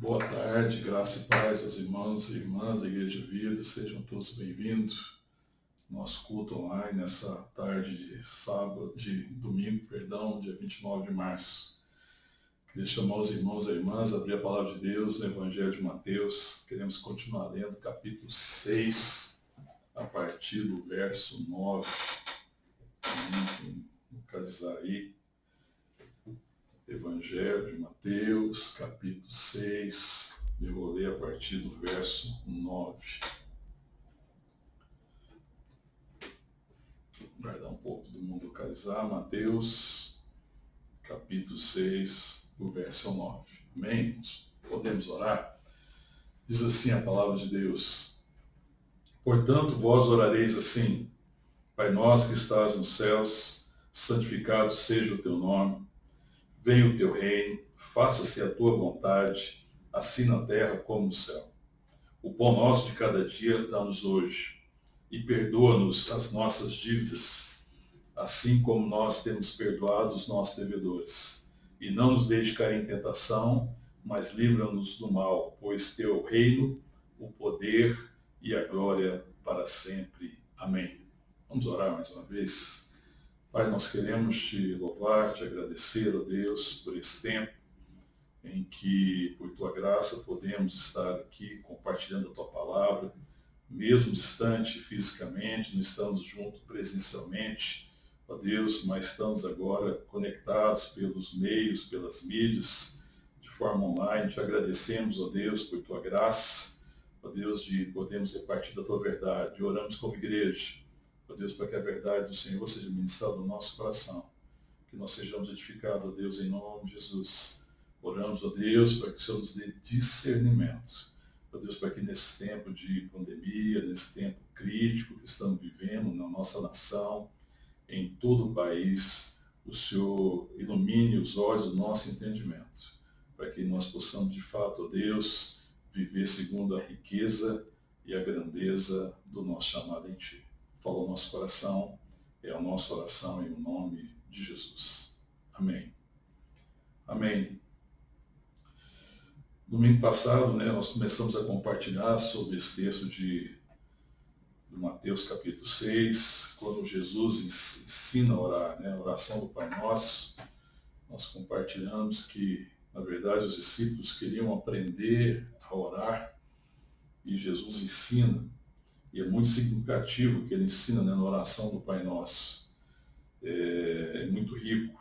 Boa tarde, graça e paz aos irmãos e irmãs da Igreja Vida, sejam todos bem-vindos. Nosso culto online nessa tarde de domingo, dia 29 de março. Queria chamar os irmãos e irmãs a abrir a palavra de Deus no Evangelho de Mateus. Queremos continuar lendo capítulo 6, a partir do verso 9. Vamos localizar aí. Evangelho de Mateus, capítulo 6, eu vou ler a partir do verso 9. Guardar um pouco do mundo localizar. Mateus, capítulo 6, do verso 9. Amém? Podemos orar? Diz assim a palavra de Deus: Portanto, vós orareis assim: Pai nosso que estás nos céus, santificado seja o teu nome. Venha o teu reino, faça-se a tua vontade, assim na terra como no céu. O pão nosso de cada dia dá-nos hoje, e perdoa-nos as nossas dívidas, assim como nós temos perdoado os nossos devedores. E não nos deixe cair em tentação, mas livra-nos do mal, pois teu é o reino, o poder e a glória para sempre. Amém. Vamos orar mais uma vez. Pai, nós queremos te louvar, te agradecer, ó Deus, por esse tempo em que, por tua graça, podemos estar aqui compartilhando a tua palavra, mesmo distante fisicamente, não estamos juntos presencialmente, ó Deus, mas estamos agora conectados pelos meios, pelas mídias, de forma online. Te agradecemos, ó Deus, por tua graça, ó Deus, de podermos repartir da tua verdade. Oramos como igreja, ó Deus, para que a verdade do Senhor seja ministrada no nosso coração, que nós sejamos edificados, ó Deus, em nome de Jesus. Oramos, ó Deus, para que o Senhor nos dê discernimento, ó Deus, para que nesse tempo de pandemia, nesse tempo crítico que estamos vivendo na nossa nação, em todo o país, o Senhor ilumine os olhos do nosso entendimento, para que nós possamos, de fato, ó Deus, viver segundo a riqueza e a grandeza do nosso chamado em Ti. Fala o nosso coração, é a nossa oração em nome de Jesus. Amém. Amém. Domingo passado, nós começamos a compartilhar sobre esse texto de Mateus capítulo 6, quando Jesus ensina a orar, a oração do Pai Nosso. Nós compartilhamos que, na verdade, os discípulos queriam aprender a orar e Jesus ensina. E é muito significativo o que ele ensina, na oração do Pai Nosso. É muito rico.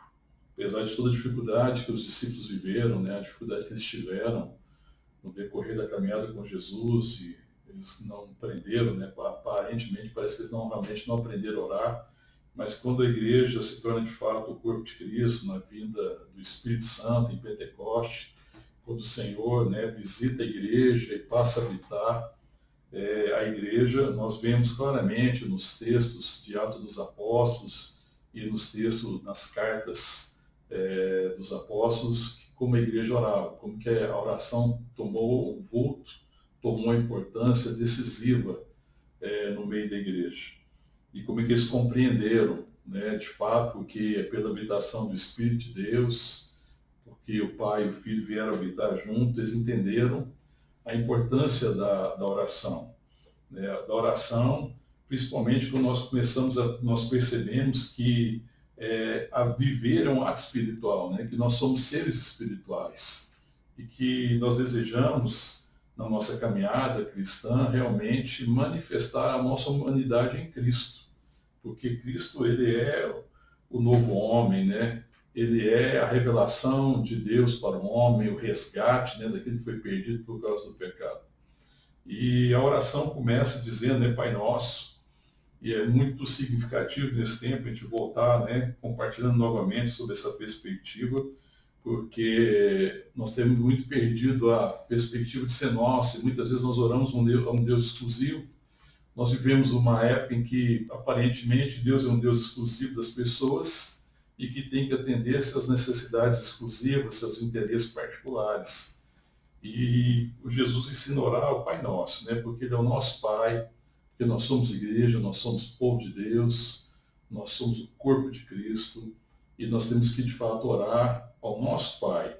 Apesar de toda a dificuldade que os discípulos viveram, a dificuldade que eles tiveram no decorrer da caminhada com Jesus, e eles não aprenderam, aparentemente parece que eles realmente não aprenderam a orar, mas quando a igreja se torna de fato o corpo de Cristo, na vinda do Espírito Santo em Pentecoste, quando o Senhor visita a igreja e passa a habitar a igreja, nós vemos claramente nos textos de Atos dos Apóstolos e nos textos, nas cartas dos apóstolos, como a igreja orava, como que a oração tomou um vulto, tomou uma importância decisiva no meio da igreja. E como é que eles compreenderam, de fato, que é pela habitação do Espírito de Deus, porque o Pai e o Filho vieram habitar juntos, eles entenderam a importância da oração. Da oração, principalmente quando nós percebemos que a viver é um ato espiritual, que nós somos seres espirituais e que nós desejamos, na nossa caminhada cristã, realmente manifestar a nossa humanidade em Cristo, porque Cristo, ele é o novo homem, ele é a revelação de Deus para o homem, o resgate daquilo que foi perdido por causa do pecado. E a oração começa dizendo, Pai Nosso, e é muito significativo nesse tempo a gente voltar, compartilhando novamente sobre essa perspectiva, porque nós temos muito perdido a perspectiva de ser nosso, e muitas vezes nós oramos a um Deus exclusivo. Nós vivemos uma época em que, aparentemente, Deus é um Deus exclusivo das pessoas e que tem que atender suas necessidades exclusivas, seus interesses particulares. E o Jesus ensina a orar ao Pai Nosso, porque Ele é o nosso Pai, porque nós somos igreja, nós somos povo de Deus, nós somos o corpo de Cristo, e nós temos que, de fato, orar ao nosso Pai,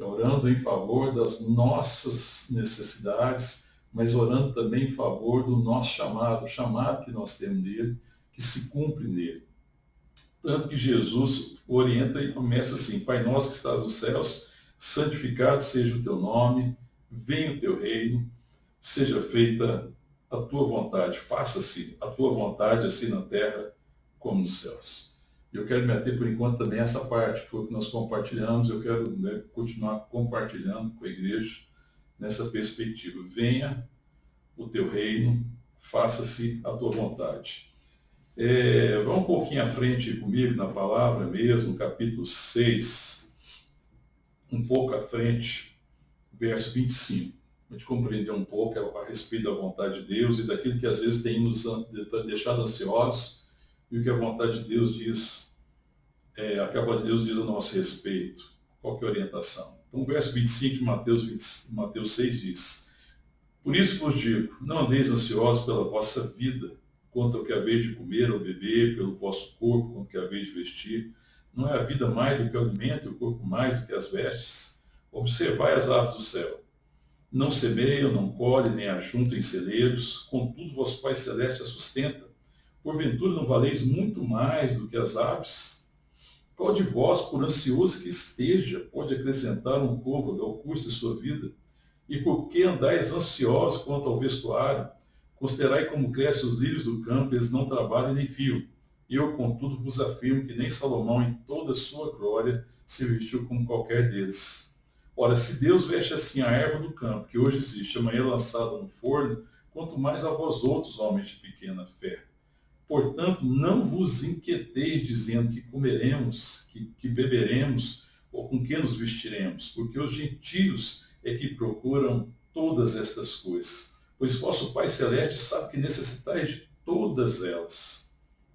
orando em favor das nossas necessidades, mas orando também em favor do nosso chamado, o chamado que nós temos nele, que se cumpre nele. Tanto que Jesus orienta e começa assim: Pai nosso que estás nos céus, santificado seja o teu nome, venha o teu reino, seja feita a tua vontade, faça-se a tua vontade assim na terra como nos céus. Eu quero me ater por enquanto também a essa parte, que foi o que nós compartilhamos, eu quero continuar compartilhando com a igreja nessa perspectiva. Venha o teu reino, faça-se a tua vontade. Vamos um pouquinho à frente comigo na palavra mesmo, capítulo 6, um pouco à frente, verso 25. A gente compreender um pouco a respeito da vontade de Deus e daquilo que às vezes tem nos deixado ansiosos e o que a vontade de Deus diz, a vontade de Deus diz a nosso respeito. Qual que é a orientação? Então, o verso 25 de Mateus 6 diz: Por isso vos digo, não andeis ansiosos pela vossa vida, quanto ao que haveis de comer ou beber, pelo vosso corpo, quanto ao que haveis de vestir. Não é a vida mais do que o alimento, e o corpo mais do que as vestes? Observai as aves do céu. Não semeiam, não colhem, nem ajuntam em celeiros, contudo vosso Pai Celeste a sustenta. Porventura não valeis muito mais do que as aves? Qual de vós, por ansioso que esteja, pode acrescentar um côvado ao curso de sua vida? E por que andais ansiosos quanto ao vestuário? Considerai como crescem os lírios do campo, eles não trabalham nem fiam. Eu, contudo, vos afirmo que nem Salomão, em toda a sua glória, se vestiu como qualquer deles. Ora, se Deus veste assim a erva do campo, que hoje existe, amanhã lançada no forno, quanto mais a vós outros, homens de pequena fé. Portanto, não vos inquieteis dizendo que comeremos, que beberemos, ou com que nos vestiremos, porque os gentios é que procuram todas estas coisas. Pois vosso Pai Celeste sabe que necessitais de todas elas.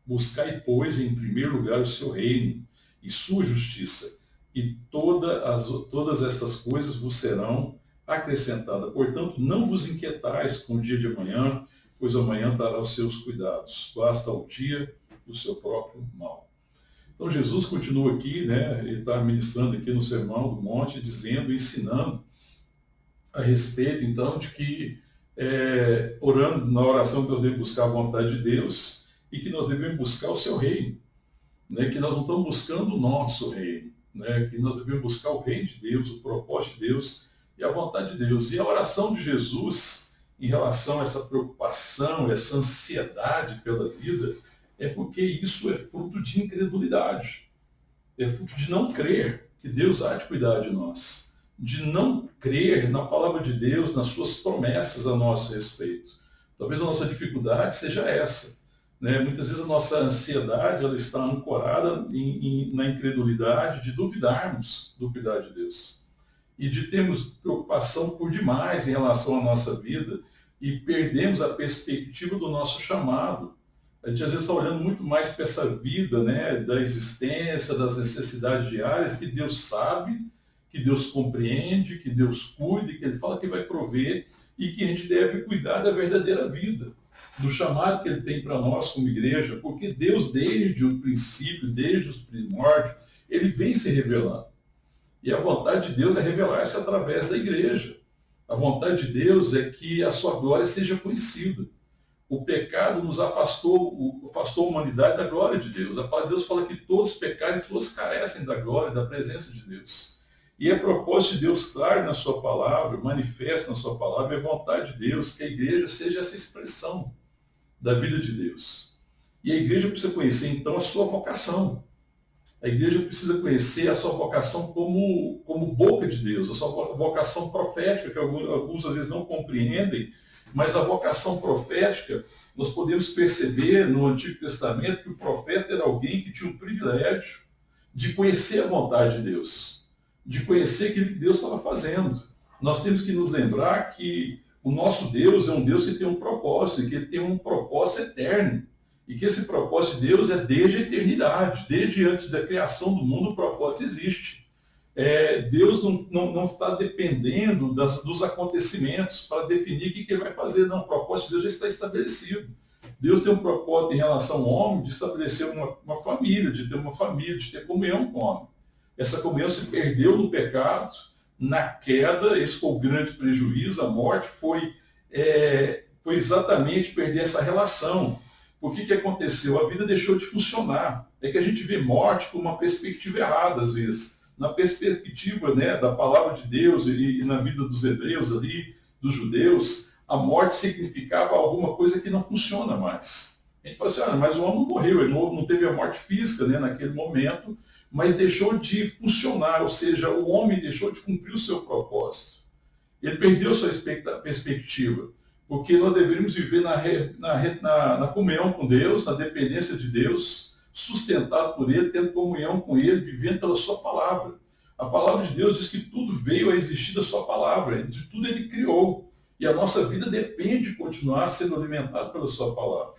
Buscai, pois, em primeiro lugar o seu reino e sua justiça, e todas estas coisas vos serão acrescentadas. Portanto, não vos inquietais com o dia de amanhã, pois amanhã dará os seus cuidados. Basta ao dia o seu próprio mal. Então, Jesus continua aqui, ele está ministrando aqui no Sermão do Monte, dizendo, ensinando a respeito, então, de que orando na oração que nós devemos buscar a vontade de Deus e que nós devemos buscar o seu reino, que nós não estamos buscando o nosso reino, que nós devemos buscar o reino de Deus, o propósito de Deus e a vontade de Deus. E a oração de Jesus em relação a essa preocupação, essa ansiedade pela vida, é porque isso é fruto de incredulidade, é fruto de não crer que Deus há de cuidar de nós, de não crer na palavra de Deus, nas suas promessas a nosso respeito. Talvez a nossa dificuldade seja essa. Muitas vezes a nossa ansiedade ela está ancorada na incredulidade de duvidarmos do cuidar de Deus. E de termos preocupação por demais em relação à nossa vida e perdemos a perspectiva do nosso chamado. A gente às vezes está olhando muito mais para essa vida, da existência, das necessidades diárias, que Deus sabe, que Deus compreende, que Deus cuida, que Ele fala que vai prover e que a gente deve cuidar da verdadeira vida, do chamado que Ele tem para nós como igreja, porque Deus, desde o princípio, desde os primórdios, Ele vem se revelando. E a vontade de Deus é revelar-se através da igreja. A vontade de Deus é que a sua glória seja conhecida. O pecado nos afastou a humanidade da glória de Deus. A palavra de Deus fala que todos pecaram e todos carecem da glória, da presença de Deus. E é propósito de Deus, claro, na sua palavra, manifesta na sua palavra, é vontade de Deus que a igreja seja essa expressão da vida de Deus. E a igreja precisa conhecer, então, a sua vocação. A igreja precisa conhecer a sua vocação como boca de Deus, a sua vocação profética, que alguns às vezes não compreendem, mas a vocação profética, nós podemos perceber no Antigo Testamento que o profeta era alguém que tinha o privilégio de conhecer a vontade de Deus, de conhecer aquilo que Deus estava fazendo. Nós temos que nos lembrar que o nosso Deus é um Deus que tem um propósito, que ele tem um propósito eterno. E que esse propósito de Deus é desde a eternidade, desde antes da criação do mundo, o propósito existe. Deus não está dependendo dos acontecimentos para definir o que ele vai fazer. Não, o propósito de Deus já está estabelecido. Deus tem um propósito em relação ao homem de estabelecer uma família, de ter uma família, de ter comunhão com o homem. Essa comunhão se perdeu no pecado, na queda, esse foi o grande prejuízo, a morte foi exatamente perder essa relação. Por que aconteceu? A vida deixou de funcionar. É que a gente vê morte com uma perspectiva errada, às vezes. Na perspectiva, né, da palavra de Deus e na vida dos hebreus ali, dos judeus, a morte significava alguma coisa que não funciona mais. A gente fala assim, mas o homem não morreu, ele não teve a morte física, né, naquele momento, mas deixou de funcionar, ou seja, o homem deixou de cumprir o seu propósito. Ele perdeu sua perspectiva, porque nós deveríamos viver na comunhão com Deus, na dependência de Deus, sustentado por Ele, tendo comunhão com Ele, vivendo pela sua palavra. A palavra de Deus diz que tudo veio a existir da sua palavra, de tudo Ele criou. E a nossa vida depende de continuar sendo alimentada pela sua palavra.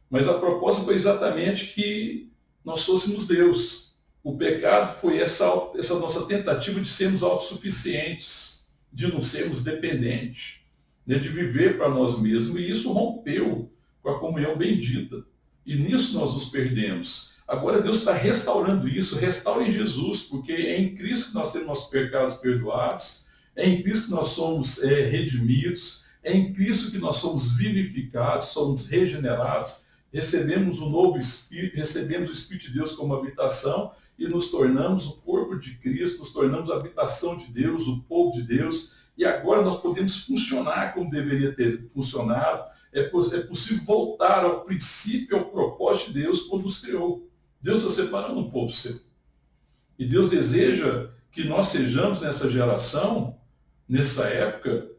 Mas a proposta foi exatamente que nós fôssemos Deus. O pecado foi essa nossa tentativa de sermos autossuficientes, de não sermos dependentes, né, de viver para nós mesmos. E isso rompeu com a comunhão bendita. E nisso nós nos perdemos. Agora Deus está restaurando isso, restaura em Jesus, porque é em Cristo que nós temos nossos pecados perdoados, é em Cristo que nós somos redimidos, é em Cristo que nós somos vivificados, somos regenerados, recebemos um novo Espírito, recebemos o Espírito de Deus como habitação e nos tornamos o corpo de Cristo, nos tornamos a habitação de Deus, o povo de Deus, e agora nós podemos funcionar como deveria ter funcionado. É possível voltar ao princípio, ao propósito de Deus quando nos criou. Deus está separando um povo seu. E Deus deseja que nós sejamos nessa geração, nessa época,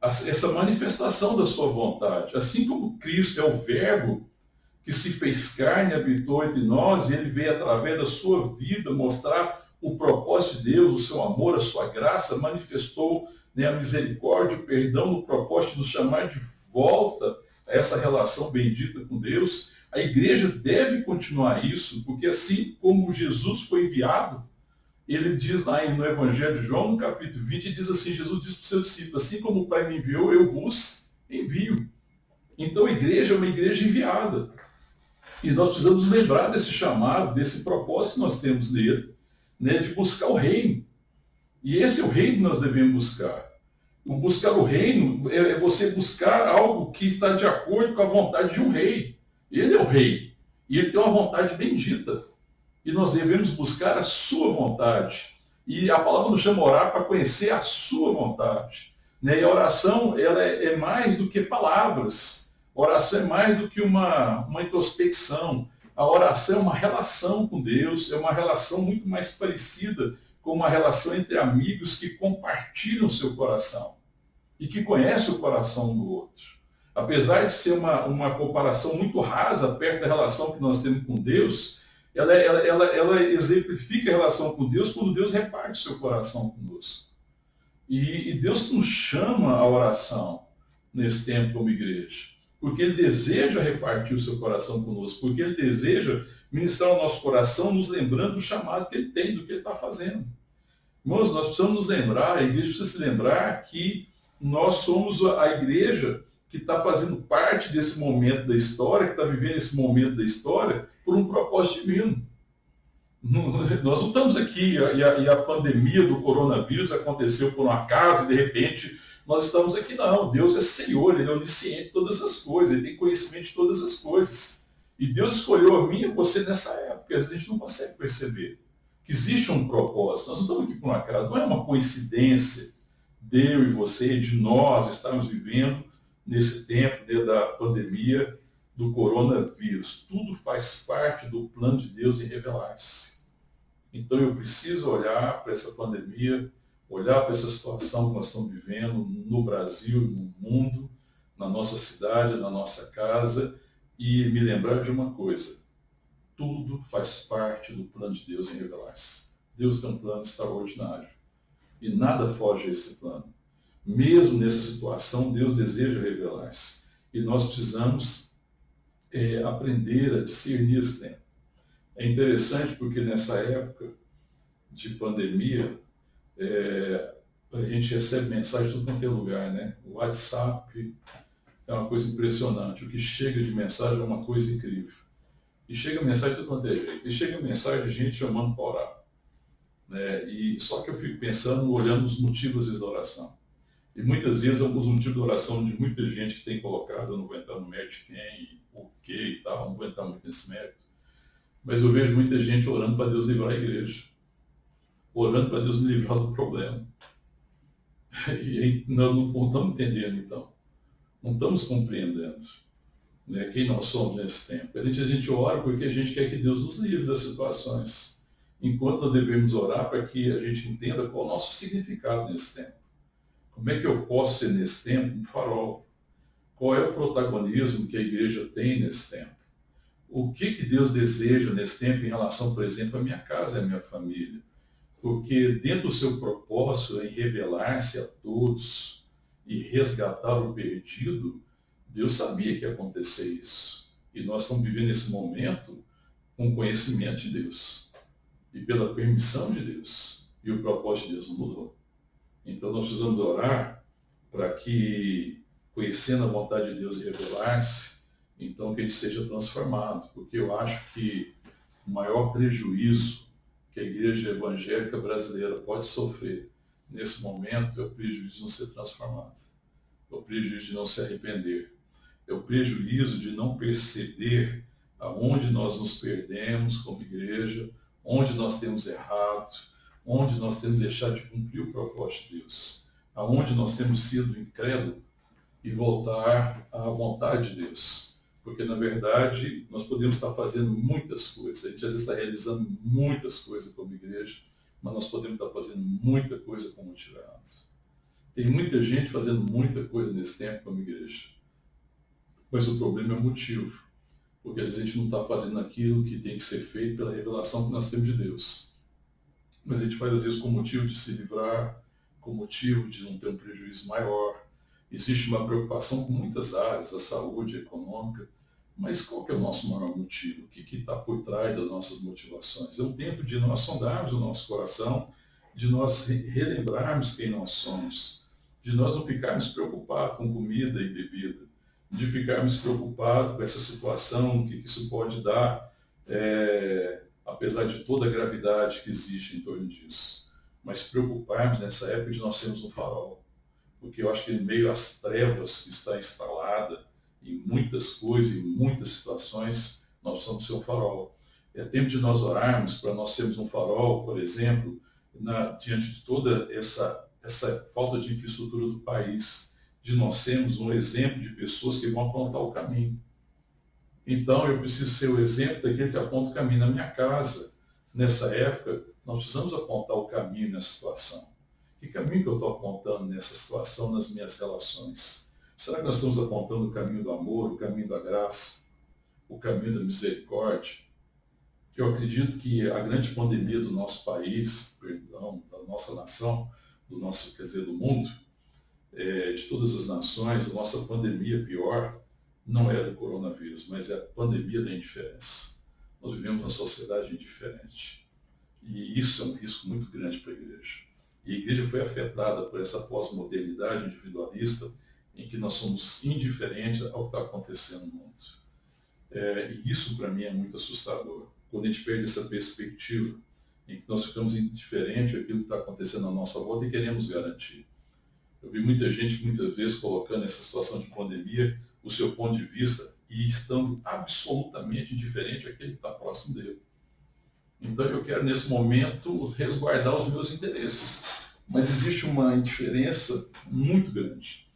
essa manifestação da sua vontade. Assim como Cristo é o Verbo que se fez carne, habitou entre nós, e ele veio através da sua vida mostrar o propósito de Deus, o seu amor, a sua graça, manifestou, né, a misericórdia, o perdão, no propósito de nos chamar de volta a essa relação bendita com Deus. A igreja deve continuar isso, porque assim como Jesus foi enviado, ele diz lá no Evangelho de João, no capítulo 20, diz assim, Jesus diz para os seus discípulos, assim como o Pai me enviou, eu vos envio. Então a igreja é uma igreja enviada. E nós precisamos lembrar desse chamado, desse propósito que nós temos nele, né, de buscar o reino. E esse é o reino que nós devemos buscar. Buscar o reino é você buscar algo que está de acordo com a vontade de um rei. Ele é o rei. E ele tem uma vontade bendita. E nós devemos buscar a sua vontade. E a palavra nos chama a orar para conhecer a sua vontade. Né? E a oração ela é mais do que palavras. A oração é mais do que uma introspecção. A oração é uma relação com Deus, é uma relação muito mais parecida com uma relação entre amigos que compartilham o seu coração e que conhecem o coração do outro. Apesar de ser uma comparação muito rasa perto da relação que nós temos com Deus, ela exemplifica a relação com Deus quando Deus reparte o seu coração conosco. E Deus nos chama à oração nesse tempo como igreja, porque Ele deseja repartir o seu coração conosco, porque Ele deseja ministrar o nosso coração, nos lembrando do chamado que Ele tem, do que Ele está fazendo. Irmãos, nós precisamos nos lembrar, a igreja precisa se lembrar que nós somos a igreja que está fazendo parte desse momento da história, que está vivendo esse momento da história, por um propósito divino. Nós não estamos aqui, e a pandemia do coronavírus aconteceu por um acaso, e de repente nós estamos aqui, não. Deus é Senhor, Ele é onisciente de todas as coisas, Ele tem conhecimento de todas as coisas. E Deus escolheu a mim e você nessa época, às vezes a gente não consegue perceber que existe um propósito. Nós não estamos aqui por um acaso, não é uma coincidência de eu e você, de nós estarmos vivendo nesse tempo da pandemia do coronavírus. Tudo faz parte do plano de Deus em revelar-se. Então eu preciso olhar para essa pandemia, olhar para essa situação que nós estamos vivendo no Brasil, no mundo, na nossa cidade, na nossa casa, e me lembrar de uma coisa: tudo faz parte do plano de Deus em revelar-se. Deus tem um plano extraordinário e nada foge a esse plano. Mesmo nessa situação, Deus deseja revelar-se. E nós precisamos aprender a discernir esse tempo. É interessante porque nessa época de pandemia, a gente recebe mensagem de tudo quanto é lugar, né? O WhatsApp é uma coisa impressionante. O que chega de mensagem é uma coisa incrível. E chega mensagem de tudo quanto é jeito. E chega mensagem de gente chamando para orar. E só que eu fico pensando, olhando os motivos às vezes, da oração. E muitas vezes os motivos da oração de muita gente que tem colocado, eu não vou entrar no mérito de quem, o que e tal, não vou entrar muito nesse mérito. Mas eu vejo muita gente orando para Deus livrar a igreja. Orando para Deus me livrar do problema. E nós não estamos entendendo, então. Não estamos compreendendo, né, quem nós somos nesse tempo. A gente ora porque a gente quer que Deus nos livre das situações. Enquanto nós devemos orar para que a gente entenda qual é o nosso significado nesse tempo. Como é que eu posso ser nesse tempo um farol? Qual é o protagonismo que a igreja tem nesse tempo? O que Deus deseja nesse tempo em relação, por exemplo, à minha casa e à minha família? Porque dentro do seu propósito em revelar-se a todos e resgatar o perdido, Deus sabia que ia acontecer isso. E nós estamos vivendo esse momento com conhecimento de Deus e pela permissão de Deus. E o propósito de Deus não mudou. Então nós precisamos orar para que, conhecendo a vontade de Deus e revelar-se, então que a gente seja transformado. Porque eu acho que o maior prejuízo que a igreja evangélica brasileira pode sofrer nesse momento é o prejuízo de não ser transformado. É o prejuízo de não se arrepender. É o prejuízo de não perceber aonde nós nos perdemos como igreja, onde nós temos errado, onde nós temos deixado de cumprir o propósito de Deus, aonde nós temos sido incrédulos e voltar à vontade de Deus. Porque, na verdade, nós podemos estar fazendo muitas coisas. A gente, às vezes, está realizando muitas coisas como igreja, mas nós podemos estar fazendo muita coisa como tirados. Tem muita gente fazendo muita coisa nesse tempo como igreja. Mas o problema é o motivo. Porque, às vezes, a gente não está fazendo aquilo que tem que ser feito pela revelação que nós temos de Deus. Mas a gente faz, às vezes, com motivo de se livrar, com motivo de não ter um prejuízo maior. Existe uma preocupação com muitas áreas, a saúde, a econômica, mas qual que é o nosso maior motivo? O que está por trás das nossas motivações? É o tempo de nós sondarmos o nosso coração, de nós relembrarmos quem nós somos, de nós não ficarmos preocupados com comida e bebida, de ficarmos preocupados com essa situação, o que isso pode dar, apesar de toda a gravidade que existe em torno disso. Mas preocuparmos nessa época de nós sermos um farol. Porque eu acho que em meio às trevas que está instalada em muitas coisas, em muitas situações, nós precisamos ser um farol. É tempo de nós orarmos para nós sermos um farol, por exemplo, diante de toda essa falta de infraestrutura do país, de nós sermos um exemplo de pessoas que vão apontar o caminho. Então, eu preciso ser o exemplo daquele que aponta o caminho na minha casa. Nessa época, nós precisamos apontar o caminho nessa situação. Que caminho que eu estou apontando nessa situação, nas minhas relações? Será que nós estamos apontando o caminho do amor, o caminho da graça, o caminho da misericórdia? Eu acredito que a grande pandemia do nosso país, perdão, da nossa nação, do mundo, de todas as nações, a nossa pandemia pior não é do coronavírus, mas é a pandemia da indiferença. Nós vivemos uma sociedade indiferente. E isso é um risco muito grande para a igreja. E a igreja foi afetada por essa pós-modernidade individualista, em que nós somos indiferentes ao que está acontecendo no mundo. E isso, para mim, é muito assustador. Quando a gente perde essa perspectiva, em que nós ficamos indiferentes àquilo que está acontecendo à nossa volta e queremos garantir. Eu vi muita gente, muitas vezes, colocando nessa situação de pandemia o seu ponto de vista e estando absolutamente indiferente àquele que está próximo dele. Então eu quero, nesse momento, resguardar os meus interesses. Mas existe uma indiferença muito grande.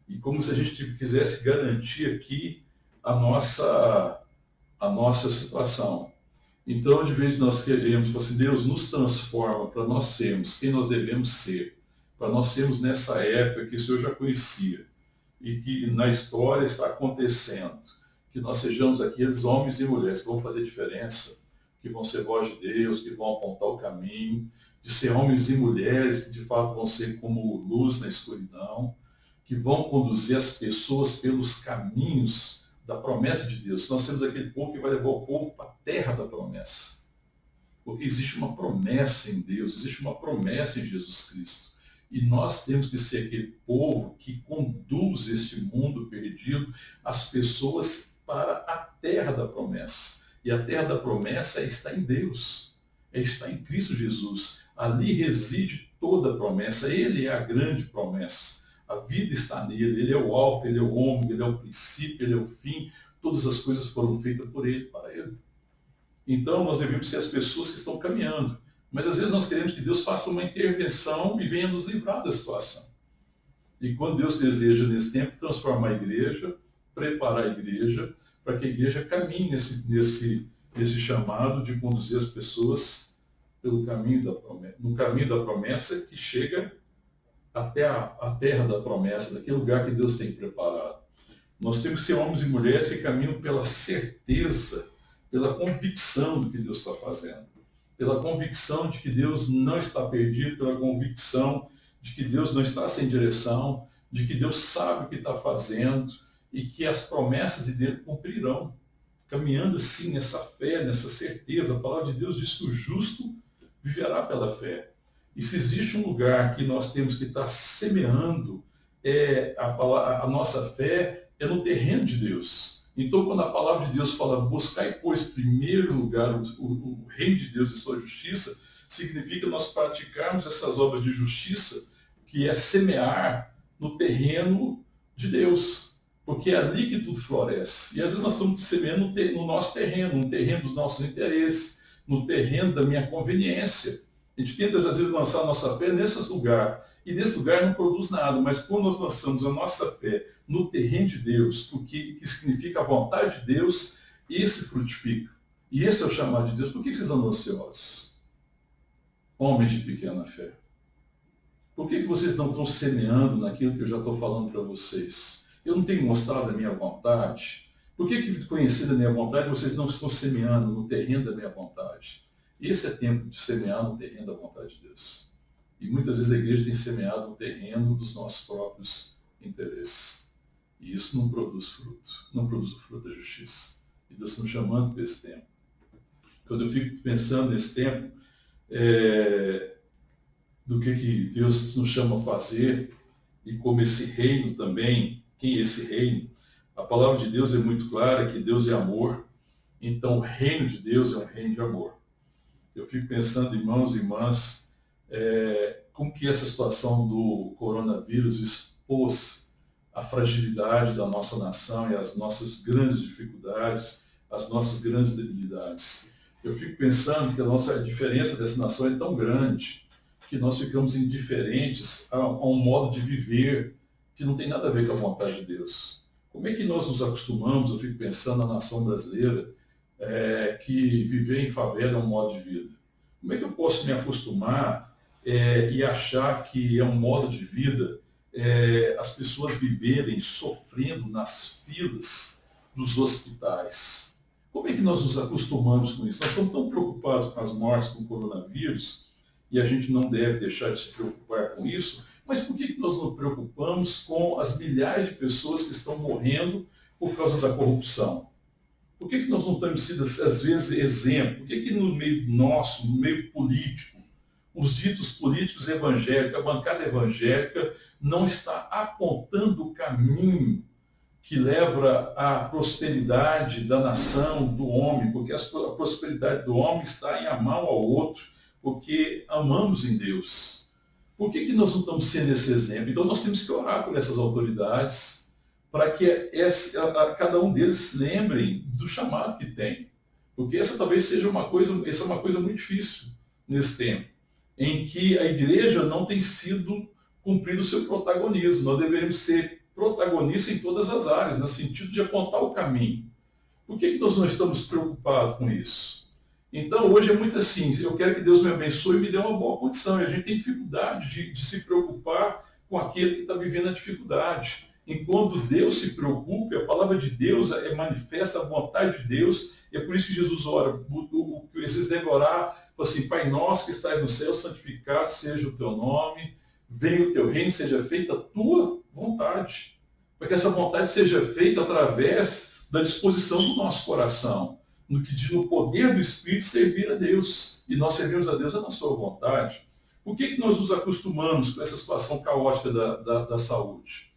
E como se a gente quisesse garantir aqui a nossa situação. Então, de vez de nós queremos, assim, Deus nos transforma para nós sermos quem nós devemos ser. Para nós sermos nessa época que o Senhor já conhecia. E que na história está acontecendo. Que nós sejamos aqueles homens e mulheres que vão fazer diferença, que vão ser voz de Deus, que vão apontar o caminho, de ser homens e mulheres que de fato vão ser como luz na escuridão, que vão conduzir as pessoas pelos caminhos da promessa de Deus. Nós temos aquele povo que vai levar o povo para a terra da promessa. Porque existe uma promessa em Deus, existe uma promessa em Jesus Cristo. E nós temos que ser aquele povo que conduz este mundo perdido, as pessoas para a terra da promessa. E a terra da promessa está em Deus, está em Cristo Jesus. Ali reside toda a promessa. Ele é a grande promessa. A vida está nele. Ele é o alfa, ele é o ômega, ele é o princípio, ele é o fim. Todas as coisas foram feitas por ele, para ele. Então, nós devemos ser as pessoas que estão caminhando. Mas às vezes nós queremos que Deus faça uma intervenção e venha nos livrar da situação. E quando Deus deseja, nesse tempo, transformar a igreja, preparar a igreja, para que a igreja caminhe nesse chamado de conduzir as pessoas pelo caminho da promessa, no caminho da promessa que chega até a terra da promessa, daquele lugar que Deus tem preparado. Nós temos que ser homens e mulheres que caminham pela certeza, pela convicção do que Deus está fazendo, pela convicção de que Deus não está perdido, pela convicção de que Deus não está sem direção, de que Deus sabe o que está fazendo e que as promessas de Deus cumprirão. Caminhando sim nessa fé, nessa certeza, a palavra de Deus diz que o justo viverá pela fé. E se existe um lugar que nós temos que estar semeando a nossa fé, é no terreno de Deus. Então, quando a palavra de Deus fala, buscai, pois, em primeiro lugar o reino de Deus e sua justiça, significa nós praticarmos essas obras de justiça, que é semear no terreno de Deus. Porque é ali que tudo floresce. E às vezes nós estamos semeando no nosso terreno, no terreno dos nossos interesses, no terreno da minha conveniência. A gente tenta, às vezes, lançar a nossa fé nesse lugar. E nesse lugar não produz nada. Mas quando nós lançamos a nossa fé no terreno de Deus, que significa a vontade de Deus, esse frutifica. E esse é o chamado de Deus. Por que vocês andam ansiosos? Homens de pequena fé. Por que vocês não estão semeando naquilo que eu já estou falando para vocês? Eu não tenho mostrado a minha vontade? Por que conhecendo a minha vontade, vocês não estão semeando no terreno da minha vontade? Esse é tempo de semear no terreno da vontade de Deus. E muitas vezes a igreja tem semeado no terreno dos nossos próprios interesses. E isso não produz fruto. Não produz o fruto da justiça. E Deus está nos chamando para esse tempo. Quando eu fico pensando nesse tempo, do que Deus nos chama a fazer, e como esse reino também, quem é esse reino? A palavra de Deus é muito clara, que Deus é amor. Então o reino de Deus é um reino de amor. Eu fico pensando, irmãos e irmãs, como que essa situação do coronavírus expôs a fragilidade da nossa nação e as nossas grandes dificuldades, as nossas grandes debilidades. Eu fico pensando que a diferença dessa nação é tão grande que nós ficamos indiferentes a um modo de viver que não tem nada a ver com a vontade de Deus. Como é que nós nos acostumamos, eu fico pensando na nação brasileira, que viver em favela é um modo de vida? Como é que eu posso me acostumar e achar que é um modo de vida as pessoas viverem sofrendo nas filas dos hospitais? Como é que nós nos acostumamos com isso? Nós estamos tão preocupados com as mortes com o coronavírus, e a gente não deve deixar de se preocupar com isso, mas por que nós nos preocupamos com as milhares de pessoas que estão morrendo por causa da corrupção? Por que nós não temos sido, às vezes, exemplo? Por que no meio nosso, no meio político, os ditos políticos evangélicos, a bancada evangélica não está apontando o caminho que leva à prosperidade da nação, do homem? Porque a prosperidade do homem está em amar um ao outro, porque amamos em Deus. Por que nós não estamos sendo esse exemplo? Então nós temos que orar por essas autoridades, para que cada um deles se lembrem do chamado que tem. Porque essa talvez seja uma coisa muito difícil nesse tempo, em que a igreja não tem sido cumprido o seu protagonismo. Nós deveríamos ser protagonistas em todas as áreas, no sentido de apontar o caminho. Por que nós não estamos preocupados com isso? Então, hoje é muito assim, eu quero que Deus me abençoe e me dê uma boa condição. E a gente tem dificuldade de se preocupar com aquele que está vivendo a dificuldade. Enquanto Deus se preocupa, a palavra de Deus manifesta a vontade de Deus. E é por isso que Jesus ora. Vocês devem orar, assim, Pai nosso que estás no céu, santificado seja o teu nome, venha o teu reino, seja feita a tua vontade. Para que essa vontade seja feita através da disposição do nosso coração, no que diz no poder do Espírito servir a Deus. E nós servimos a Deus na sua vontade. Por que nós nos acostumamos com essa situação caótica da saúde?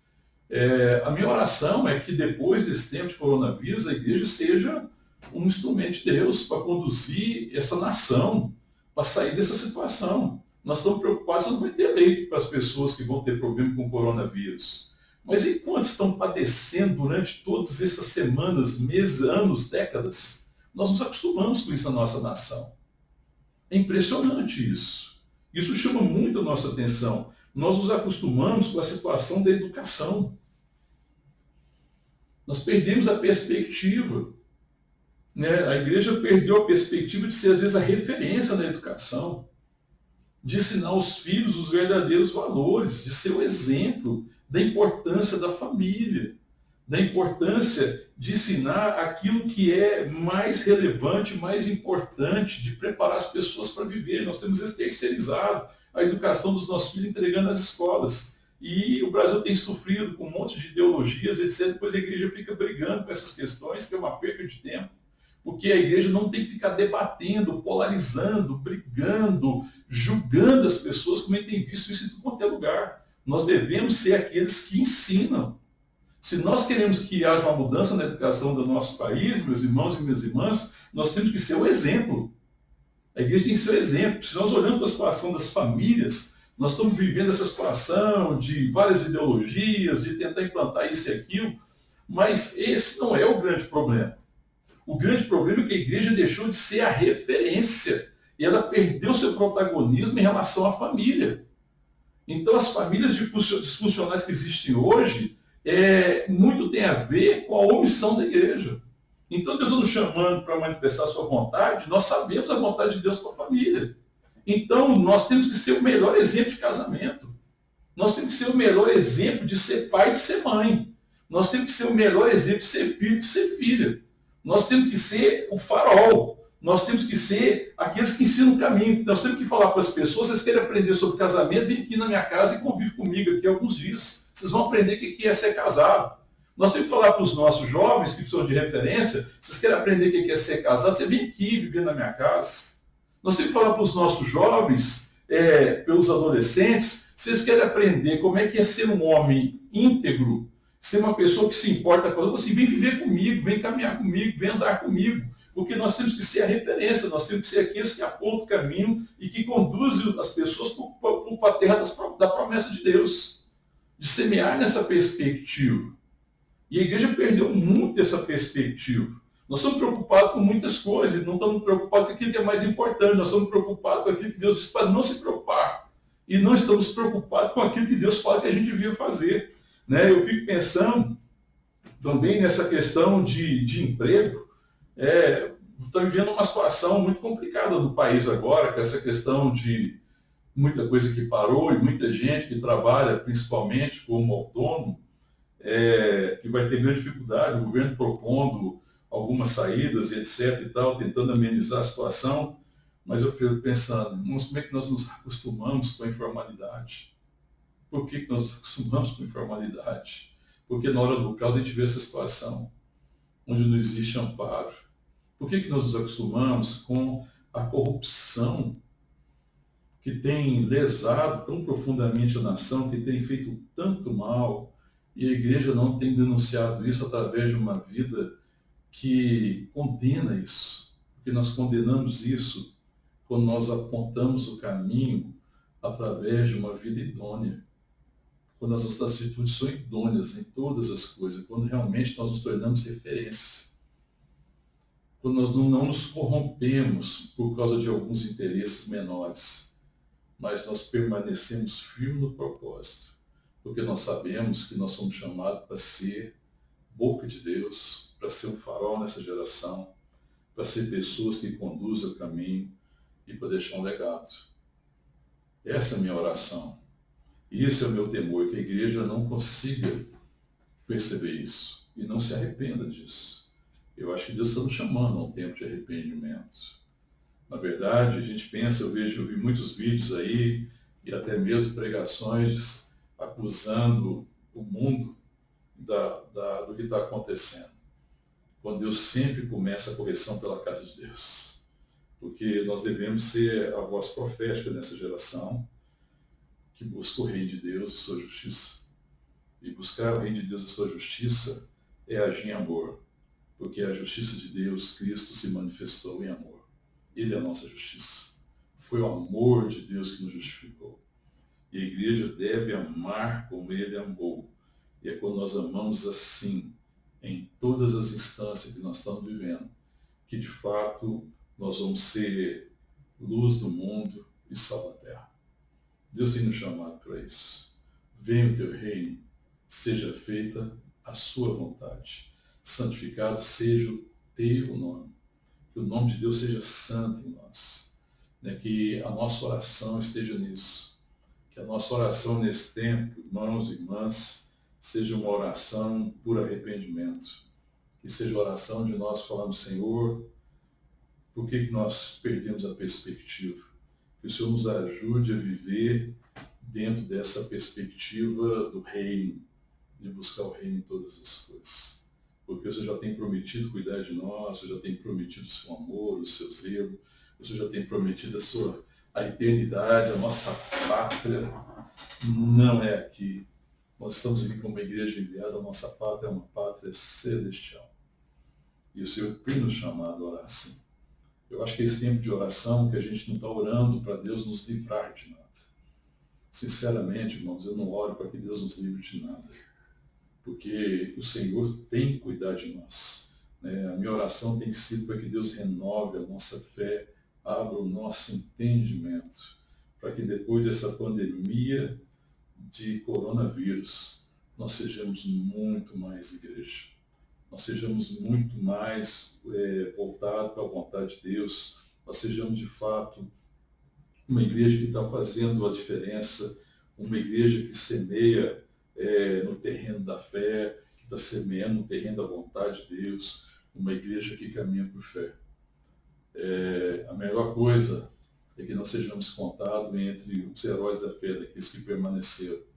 A minha oração é que depois desse tempo de coronavírus, a igreja seja um instrumento de Deus para conduzir essa nação, para sair dessa situação. Nós estamos preocupados que não vai ter leito para as pessoas que vão ter problema com o coronavírus. Mas enquanto estão padecendo durante todas essas semanas, meses, anos, décadas, nós nos acostumamos com isso na nossa nação. É impressionante isso. Isso chama muito a nossa atenção. Nós nos acostumamos com a situação da educação. Nós perdemos a perspectiva. Né? A igreja perdeu a perspectiva de ser, às vezes, a referência na educação, de ensinar aos filhos os verdadeiros valores, de ser o exemplo da importância da família, da importância de ensinar aquilo que é mais relevante, mais importante, de preparar as pessoas para viver. Nós temos terceirizado a educação dos nossos filhos entregando nas escolas. E o Brasil tem sofrido com um monte de ideologias, etc. Depois a igreja fica brigando com essas questões, que é uma perda de tempo. Porque a igreja não tem que ficar debatendo, polarizando, brigando, julgando as pessoas, como a gente tem visto isso em todo qualquer lugar. Nós devemos ser aqueles que ensinam. Se nós queremos que haja uma mudança na educação do nosso país, meus irmãos e minhas irmãs, nós temos que ser o exemplo. A igreja tem que ser o exemplo. Se nós olhamos para a situação das famílias, nós estamos vivendo essa situação de várias ideologias, de tentar implantar isso e aquilo, mas esse não é o grande problema. O grande problema é que a igreja deixou de ser a referência e ela perdeu seu protagonismo em relação à família. Então, as famílias disfuncionais que existem hoje, muito tem a ver com a omissão da igreja. Então, Deus nos chamando para manifestar a sua vontade, nós sabemos a vontade de Deus para a família. Então, nós temos que ser o melhor exemplo de casamento. Nós temos que ser o melhor exemplo de ser pai e de ser mãe. Nós temos que ser o melhor exemplo de ser filho e de ser filha. Nós temos que ser o farol. Nós temos que ser aqueles que ensinam o caminho. Nós temos que falar para as pessoas, vocês querem aprender sobre casamento, vem aqui na minha casa e convive comigo aqui alguns dias. Vocês vão aprender o que é ser casado. Nós temos que falar para os nossos jovens, que são de referência, vocês querem aprender o que é ser casado, você vem aqui viver na minha casa. Nós temos que falar para os nossos jovens, pelos adolescentes, vocês querem aprender como é que é ser um homem íntegro, ser uma pessoa que se importa com você, vem viver comigo, vem caminhar comigo, vem andar comigo. Porque nós temos que ser a referência, nós temos que ser aqueles que apontam o caminho e que conduzem as pessoas para a terra da promessa de Deus. De semear nessa perspectiva. E a igreja perdeu muito essa perspectiva. Nós estamos preocupados com muitas coisas, não estamos preocupados com aquilo que é mais importante, nós estamos preocupados com aquilo que Deus disse para não se preocupar. E não estamos preocupados com aquilo que Deus fala que a gente devia fazer. Né? Eu fico pensando também nessa questão de emprego. Está vivendo uma situação muito complicada no país agora, com essa questão de muita coisa que parou e muita gente que trabalha principalmente como autônomo, que vai ter grande dificuldade, o governo propondo algumas saídas e etc. e tal, tentando amenizar a situação, mas eu fico pensando, como é que nós nos acostumamos com a informalidade? Por que nós nos acostumamos com a informalidade? Porque na hora do caos a gente vê essa situação, onde não existe amparo. Por que nós nos acostumamos com a corrupção que tem lesado tão profundamente a nação, que tem feito tanto mal, e a igreja não tem denunciado isso através de uma vida que condena isso? Porque nós condenamos isso quando nós apontamos o caminho através de uma vida idônea. Quando as nossas atitudes são idôneas em todas as coisas, quando realmente nós nos tornamos referência. Quando nós não nos corrompemos por causa de alguns interesses menores, mas nós permanecemos firmes no propósito, porque nós sabemos que nós somos chamados para ser boca de Deus, para ser um farol nessa geração, para ser pessoas que conduzem o caminho e para deixar um legado. Essa é a minha oração. E esse é o meu temor, que a igreja não consiga perceber isso e não se arrependa disso. Eu acho que Deus está nos chamando a um tempo de arrependimento. Na verdade, a gente pensa, eu vi muitos vídeos aí, e até mesmo pregações acusando o mundo do que está acontecendo. Quando Deus sempre começa a correção pela casa de Deus. Porque nós devemos ser a voz profética nessa geração, que busca o reino de Deus e sua justiça. E buscar o reino de Deus e sua justiça é agir em amor. Porque a justiça de Deus, Cristo, se manifestou em amor. Ele é a nossa justiça. Foi o amor de Deus que nos justificou. E a igreja deve amar como ele amou. E é quando nós amamos assim, em todas as instâncias que nós estamos vivendo, que de fato nós vamos ser luz do mundo e sal da terra. Deus tem nos chamado para isso. Venha o teu reino, seja feita a sua vontade. Santificado seja o teu nome. Que o nome de Deus seja santo em nós. Né? Que a nossa oração esteja nisso. Que a nossa oração nesse tempo, irmãos e irmãs, seja uma oração por arrependimento. Que seja a oração de nós falando, Senhor, por que nós perdemos a perspectiva? Que o Senhor nos ajude a viver dentro dessa perspectiva do reino, de buscar o reino em todas as coisas. Porque o Senhor já tem prometido cuidar de nós, o Senhor já tem prometido o seu amor, o seu zelo, o Senhor já tem prometido a eternidade, a nossa pátria não é aqui. Nós estamos aqui como uma igreja enviada, a nossa pátria é uma pátria celestial. E o Senhor tem nos chamado a orar assim. Eu acho que é esse tempo de oração que a gente não está orando para Deus nos livrar de nada. Sinceramente, irmãos, eu não oro para que Deus nos livre de nada. Porque o Senhor tem que cuidar de nós. A minha oração tem sido para que Deus renove a nossa fé, abra o nosso entendimento, para que depois dessa pandemia de coronavírus, nós sejamos muito mais igreja. Nós sejamos muito mais voltados para a vontade de Deus. Nós sejamos, de fato, uma igreja que está fazendo a diferença, uma igreja que semeia no terreno da fé, que está semeando no terreno da vontade de Deus, uma igreja que caminha por fé. A melhor coisa é que nós sejamos contados entre os heróis da fé, daqueles que permaneceram.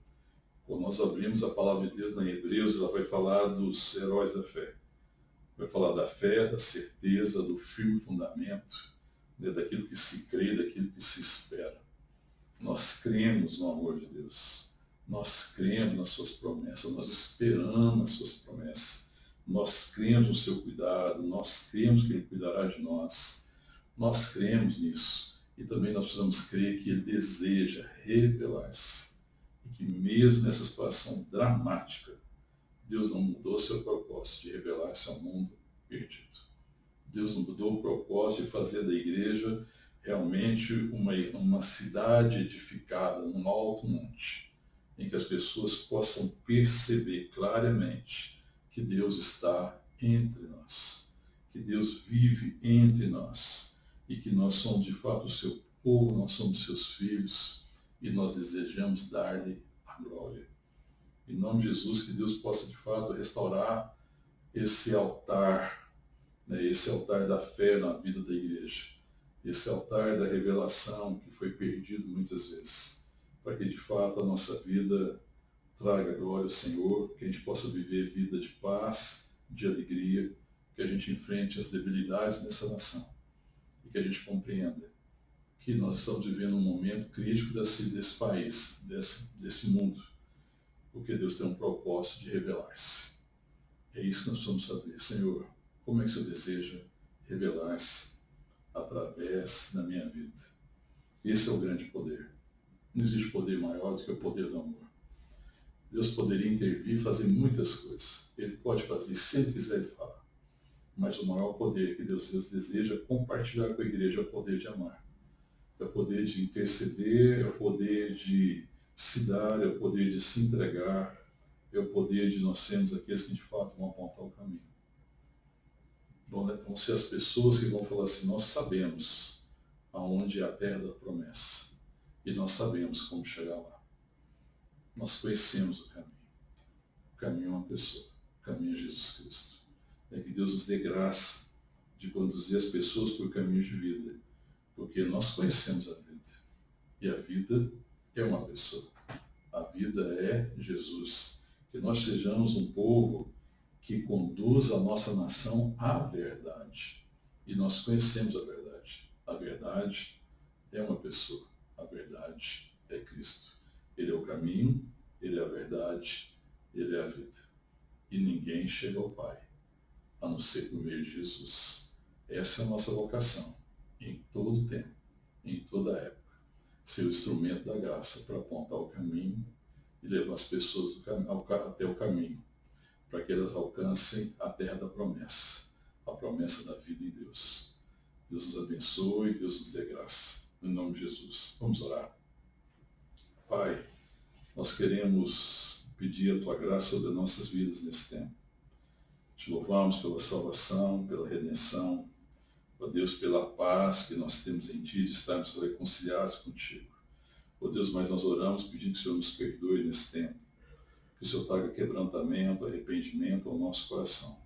Quando nós abrimos a palavra de Deus na Hebreus, ela vai falar dos heróis da fé. Vai falar da fé, da certeza, do firme fundamento, daquilo que se crê, daquilo que se espera. Nós cremos no amor de Deus. Nós cremos nas suas promessas, nós esperamos nas suas promessas. Nós cremos no seu cuidado, nós cremos que Ele cuidará de nós. Nós cremos nisso. E também nós precisamos crer que Ele deseja revelar-se. E que mesmo nessa situação dramática, Deus não mudou seu propósito de revelar-se ao mundo perdido. Deus não mudou o propósito de fazer da igreja realmente uma cidade edificada num alto monte, em que as pessoas possam perceber claramente que Deus está entre nós, que Deus vive entre nós e que nós somos de fato o seu povo, nós somos seus filhos e nós desejamos dar-lhe a glória. Em nome de Jesus, que Deus possa de fato restaurar esse altar, esse altar da fé na vida da igreja, esse altar da revelação que foi perdido muitas vezes, para que de fato a nossa vida traga glória ao Senhor, que a gente possa viver vida de paz, de alegria, que a gente enfrente as debilidades dessa nação e que a gente compreenda que nós estamos vivendo um momento crítico desse país, desse mundo, porque Deus tem um propósito de revelar-se. É isso que nós precisamos saber. Senhor, como é que o Senhor deseja revelar-se através da minha vida? Esse é o grande poder. Não existe poder maior do que o poder do amor. Deus poderia intervir e fazer muitas coisas. Ele pode fazer, se Ele quiser, Ele fala. Mas o maior poder que Deus deseja compartilhar com a igreja é o poder de amar. É o poder de interceder, é o poder de se dar, é o poder de se entregar, é o poder de nós sermos aqueles que de fato vão apontar o caminho. Vão ser as pessoas que vão falar assim, nós sabemos aonde é a terra da promessa e nós sabemos como chegar lá. Nós conhecemos o caminho. O caminho é uma pessoa, o caminho é Jesus Cristo. É que Deus nos dê graça de conduzir as pessoas por caminhos de vida, porque nós conhecemos a vida. E a vida é uma pessoa. A vida é Jesus. Que nós sejamos um povo que conduz a nossa nação à verdade. E nós conhecemos a verdade. A verdade é uma pessoa. A verdade é Cristo. Ele é o caminho, Ele é a verdade, Ele é a vida. E ninguém chega ao Pai, a não ser por meio de Jesus. Essa é a nossa vocação, em todo o tempo, em toda a época. Ser o instrumento da graça para apontar o caminho e levar as pessoas até o caminho, para que elas alcancem a terra da promessa, a promessa da vida em Deus. Deus nos abençoe, Deus nos dê graça. Em nome de Jesus. Vamos orar. Pai, nós queremos pedir a Tua graça sobre as nossas vidas nesse tempo. Te louvamos pela salvação, pela redenção, ó Deus, pela paz que nós temos em Ti, de estarmos reconciliados contigo. Ó Deus, mas nós oramos pedindo que o Senhor nos perdoe nesse tempo, que o Senhor traga quebrantamento, arrependimento ao nosso coração.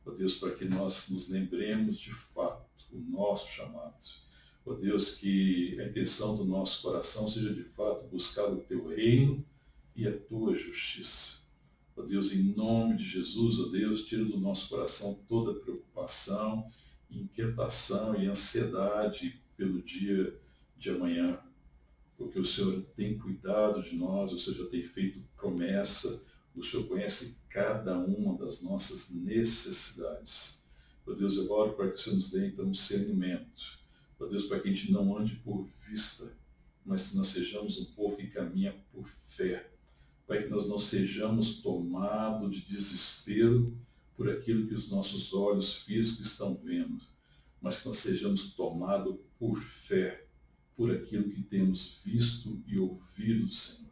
Ó Deus, para que nós nos lembremos de fato o nosso chamado. Ó Deus, que a intenção do nosso coração seja de fato buscar o Teu reino e a Tua justiça. Ó Deus, em nome de Jesus, ó Deus, tira do nosso coração toda preocupação, inquietação e ansiedade pelo dia de amanhã, porque o Senhor tem cuidado de nós, o Senhor já tem feito promessa, o Senhor conhece cada uma das nossas necessidades. Ó Deus, eu oro para que o Senhor nos dê então discernimento. Ó Deus, para que a gente não ande por vista, mas que nós sejamos um povo que caminha por fé. Para que nós não sejamos tomados de desespero por aquilo que os nossos olhos físicos estão vendo, mas que nós sejamos tomados por fé, por aquilo que temos visto e ouvido do Senhor.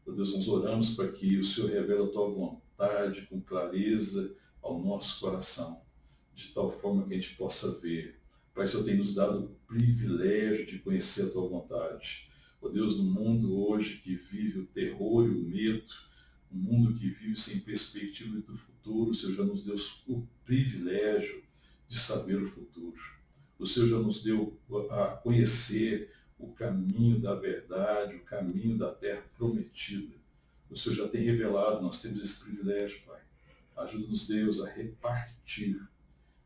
Ó Deus, nós oramos para que o Senhor revele a Tua vontade com clareza ao nosso coração, de tal forma que a gente possa ver. Pai, o Senhor tem nos dado o privilégio de conhecer a Tua vontade. Ó Deus, no mundo hoje que vive o terror e o medo, um mundo que vive sem perspectiva do futuro, o Senhor já nos deu o privilégio de saber o futuro. O Senhor já nos deu a conhecer o caminho da verdade, o caminho da terra prometida. O Senhor já tem revelado, nós temos esse privilégio, Pai. Ajuda-nos, Deus, a repartir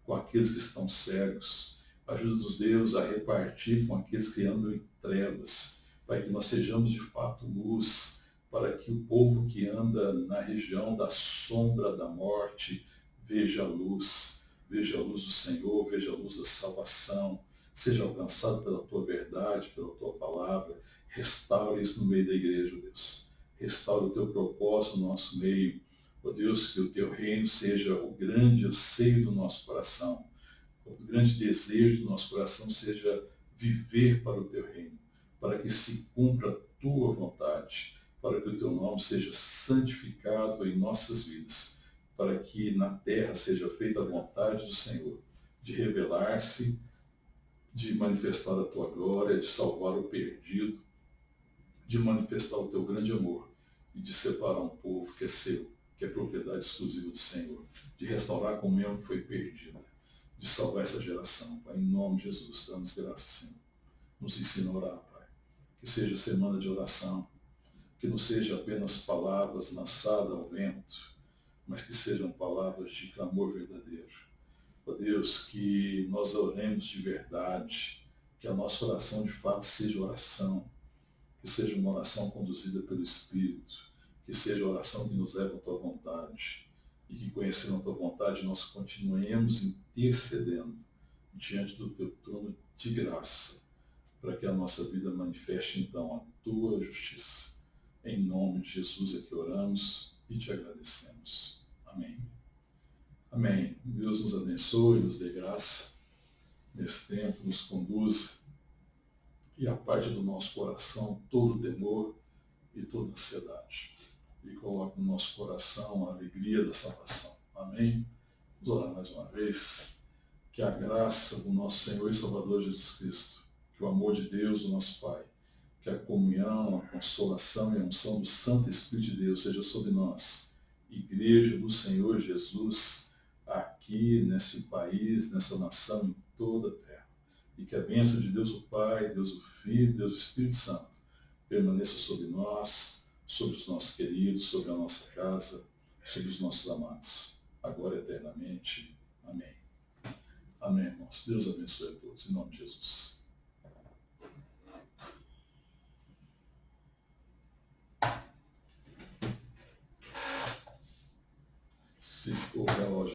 com aqueles que estão cegos. Ajuda-nos, Deus, a repartir com aqueles que andam em trevas. Pai, que nós sejamos de fato luz, para que o povo que anda na região da sombra da morte veja a luz do Senhor, veja a luz da salvação, seja alcançado pela Tua verdade, pela Tua palavra. Restaura isso no meio da igreja, Deus. Restaura o Teu propósito no nosso meio. Ó Deus, que o Teu reino seja o grande anseio do nosso coração. O grande desejo do nosso coração seja viver para o Teu reino, para que se cumpra a Tua vontade, para que o Teu nome seja santificado em nossas vidas, para que na terra seja feita a vontade do Senhor, de revelar-se, de manifestar a Tua glória, de salvar o perdido, de manifestar o Teu grande amor e de separar um povo que é seu, que é propriedade exclusiva do Senhor, de restaurar a comunhão que foi perdida, de salvar essa geração. Pai, em nome de Jesus, dá-nos graça, Senhor. Nos ensina a orar, Pai. Que seja semana de oração, que não seja apenas palavras lançadas ao vento, mas que sejam palavras de clamor verdadeiro. Ó Deus, que nós oremos de verdade, que a nossa oração de fato seja oração, que seja uma oração conduzida pelo Espírito, que seja a oração que nos leva à Tua vontade, e que conhecendo a Tua vontade nós continuemos intercedendo diante do Teu trono de graça, para que a nossa vida manifeste então a Tua justiça. Em nome de Jesus é que oramos e Te agradecemos. Amém. Amém. Deus nos abençoe, nos dê graça nesse tempo, nos conduza e aparte do nosso coração todo o temor e toda a ansiedade. E coloque no nosso coração a alegria da salvação. Amém. Vamos orar mais uma vez. Que a graça do nosso Senhor e Salvador Jesus Cristo, que o amor de Deus, o nosso Pai, que a comunhão, a consolação e a unção do Santo Espírito de Deus seja sobre nós, Igreja do Senhor Jesus, aqui nesse país, nessa nação, em toda a terra. E que a bênção de Deus o Pai, Deus o Filho, Deus o Espírito Santo permaneça sobre nós, sobre os nossos queridos, sobre a nossa casa, sobre os nossos amados, agora e eternamente. Amém. Amém, irmãos. Deus abençoe a todos, em nome de Jesus. Se for relógio.